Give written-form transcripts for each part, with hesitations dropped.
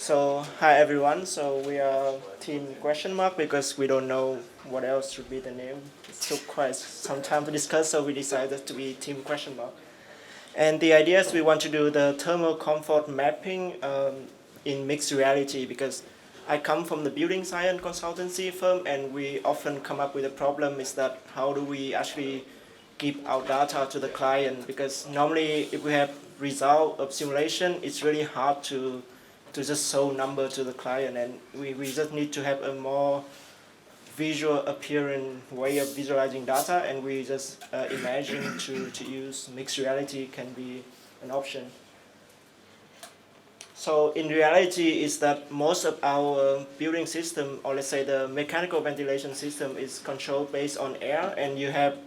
So hi everyone. So we are team question mark because we don't know what else should be the name. It took quite some time to discuss, so we decided to be team question mark. And the idea is we want to do the thermal comfort mapping in mixed reality because I come from the building science consultancy firm, and we often come up with a problem is that how do we actually give our data to the client, because normally if we have result of simulation, it's really hard to just show number to the client, and we just need to have a more visual appearance way of visualizing data, and we just imagine to use mixed reality can be an option. So in reality is that most of our building system, or let's say the mechanical ventilation system, is controlled based on air, and you have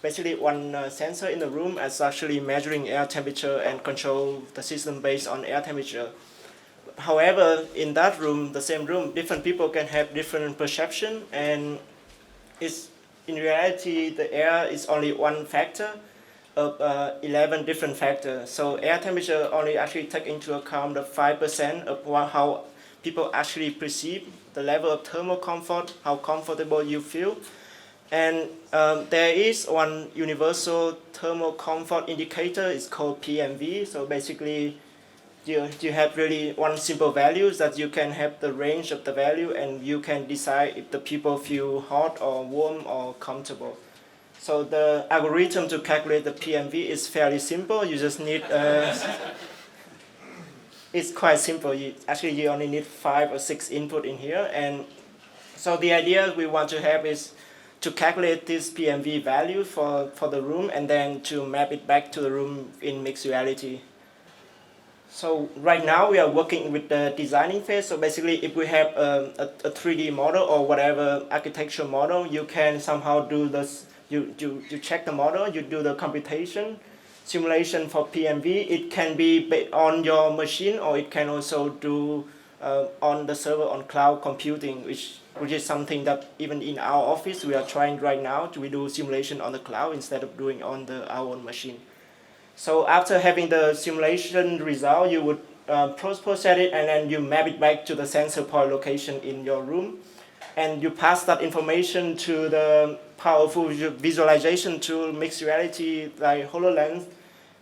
basically one sensor in the room as actually measuring air temperature and control the system based on air temperature. However, in that room, the same room, different people can have different perception, and it's, in reality, the air is only one factor of 11 different factors. So air temperature only actually take into account the 5% of how people actually perceive the level of thermal comfort, how comfortable you feel. And there is one universal thermal comfort indicator, it's called PMV. So basically, you have really one simple value that you can have the range of the value, and you can decide if the people feel hot or warm or comfortable. So the algorithm to calculate the PMV is fairly simple. You just need, it's quite simple. You only need 5 or 6 input in here. And so the idea we want to have is to calculate this PMV value for the room, and then to map it back to the room in mixed reality. So right now we are working with the designing phase. So basically, if we have a 3D model or whatever architectural model, you can somehow do this. You check the model, you do the computation, simulation for PMV. It can be on your machine, or it can also do on the server on cloud computing, which is something that even in our office we are trying right now to do simulation on the cloud instead of doing on our own machine. So after having the simulation result, you would process it, and then you map it back to the sensor point location in your room. And you pass that information to the powerful visualization tool, mixed reality like HoloLens.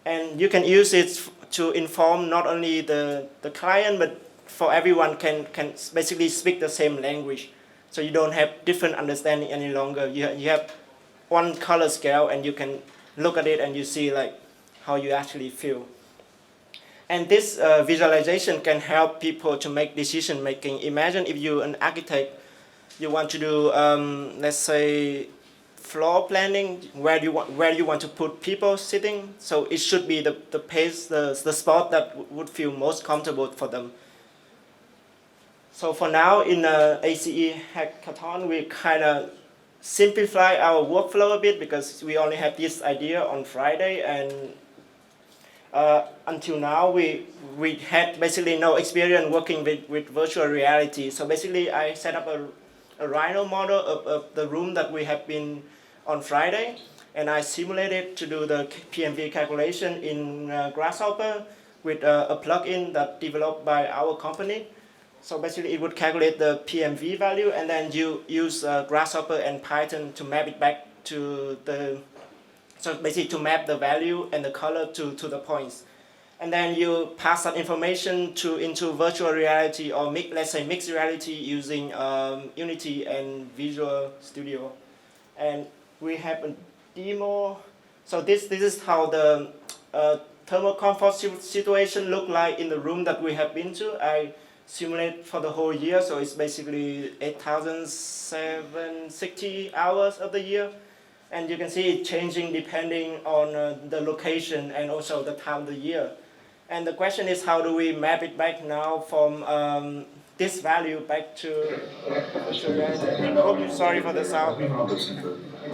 And you can use it to inform not only the client, but for everyone can basically speak the same language. So you don't have different understanding any longer. You have one color scale, and you can look at it and you see like how you actually feel. And this visualization can help people to make decision making. Imagine if you're an architect, you want to do, let's say, floor planning, where you want to put people sitting. So it should be the place, the spot that would feel most comfortable for them. So for now, in ACE Hackathon, we kind of simplify our workflow a bit, because we only have this idea on Friday, and until now we had basically no experience working with virtual reality. So basically I set up a Rhino model of the room that we have been on Friday, and I simulated to do the PMV calculation in Grasshopper with a plugin that developed by our company. So basically it would calculate the PMV value, and then you use Grasshopper and Python to map it back to so basically to map the value and the color to the points. And then you pass that information into virtual reality, or let's say mixed reality, using Unity and Visual Studio. And we have a demo. So this is how the thermal comfort situation look like in the room that we have been to. I simulate for the whole year, so it's basically 8,760 hours of the year. And you can see it changing depending on the location and also the time of the year. And the question is, how do we map it back now from this value back to virtual reality? Oh, sorry for the sound.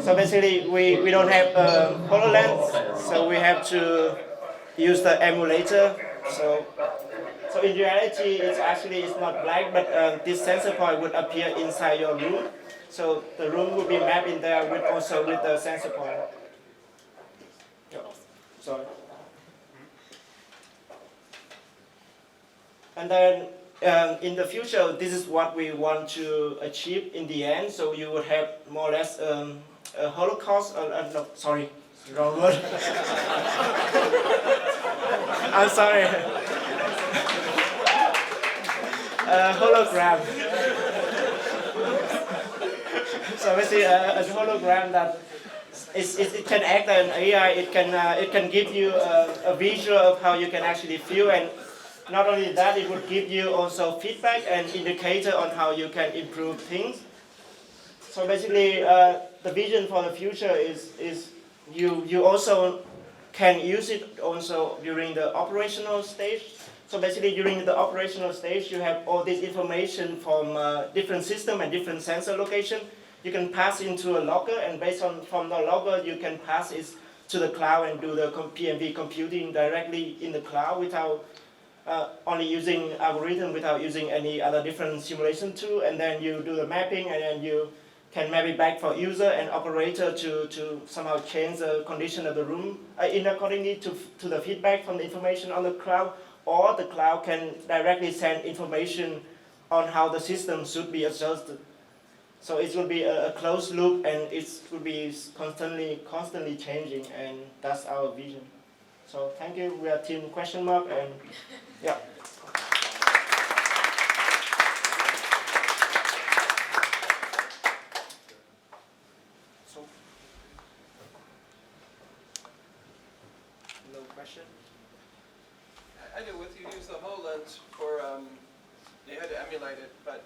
So basically, we don't have HoloLens, so we have to use the emulator. So in reality, it's not black, but this sensor point would appear inside your room. So the room will be mapped in there with the sensor point. Sorry. And then in the future, this is what we want to achieve in the end. So you would have more or less a Holocaust. No, sorry, wrong word. I'm sorry. Hologram. So basically, a hologram that it can act as an AI. It can give you a visual of how you can actually feel, and not only that, it would give you also feedback and indicator on how you can improve things. So basically, the vision for the future is you also can use it also during the operational stage. So basically, during the operational stage, you have all this information from different system and different sensor location. You can pass into a logger, and based on from the logger, you can pass it to the cloud and do the PMV computing directly in the cloud without only using algorithm, without using any other different simulation tool. And then you do the mapping, and then you can map it back for user and operator to somehow change the condition of the room in accordingly to the feedback from the information on the cloud. Or the cloud can directly send information on how the system should be adjusted. So it will be a closed loop, and it will be constantly changing, and that's our vision. So thank you. We are team question mark, and yeah. So no question. I know with you use the HoloLens for you had to emulate it, but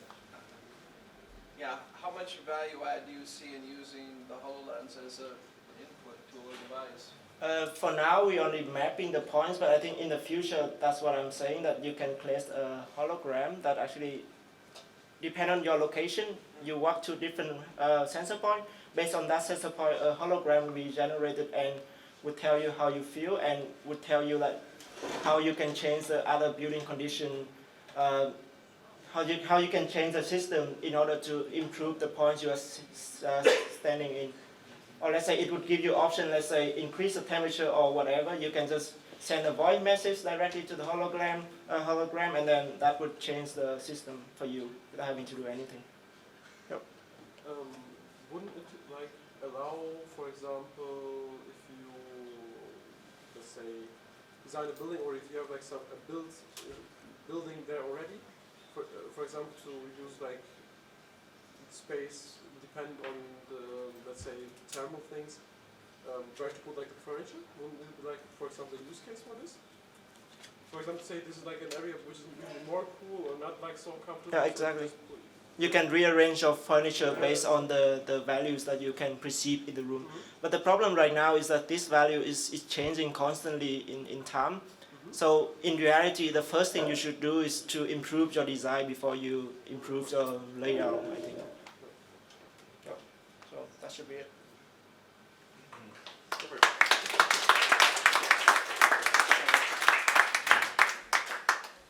yeah, how much value add do you see in using the HoloLens as an input tool or device? For now, we're only mapping the points, but I think in the future, that's what I'm saying, that you can place a hologram that actually depend on your location. You walk to different sensor point. Based on that sensor point, a hologram will be generated and would tell you how you feel, and would tell you like how you can change the other building condition, how you can change the system in order to improve the points you are standing in. Or let's say it would give you option, let's say increase the temperature or whatever. You can just send a voice message directly to the hologram, and then that would change the system for you without having to do anything. Yep. Wouldn't it like allow, for example, if you let's say design a building, or if you have like building there already, for example, to use like space depend on the, let's say, thermal things, try to put like the furniture? Wouldn't it be like, for example, a use case for this? For example, say this is like an area which is really more cool or not like so comfortable. Yeah, exactly. You can rearrange your furniture based on the values that you can perceive in the room. But the problem right now is that this value is changing constantly in time. So in reality, the first thing you should do is to improve your design before you improve your layout, I think. So that should be it.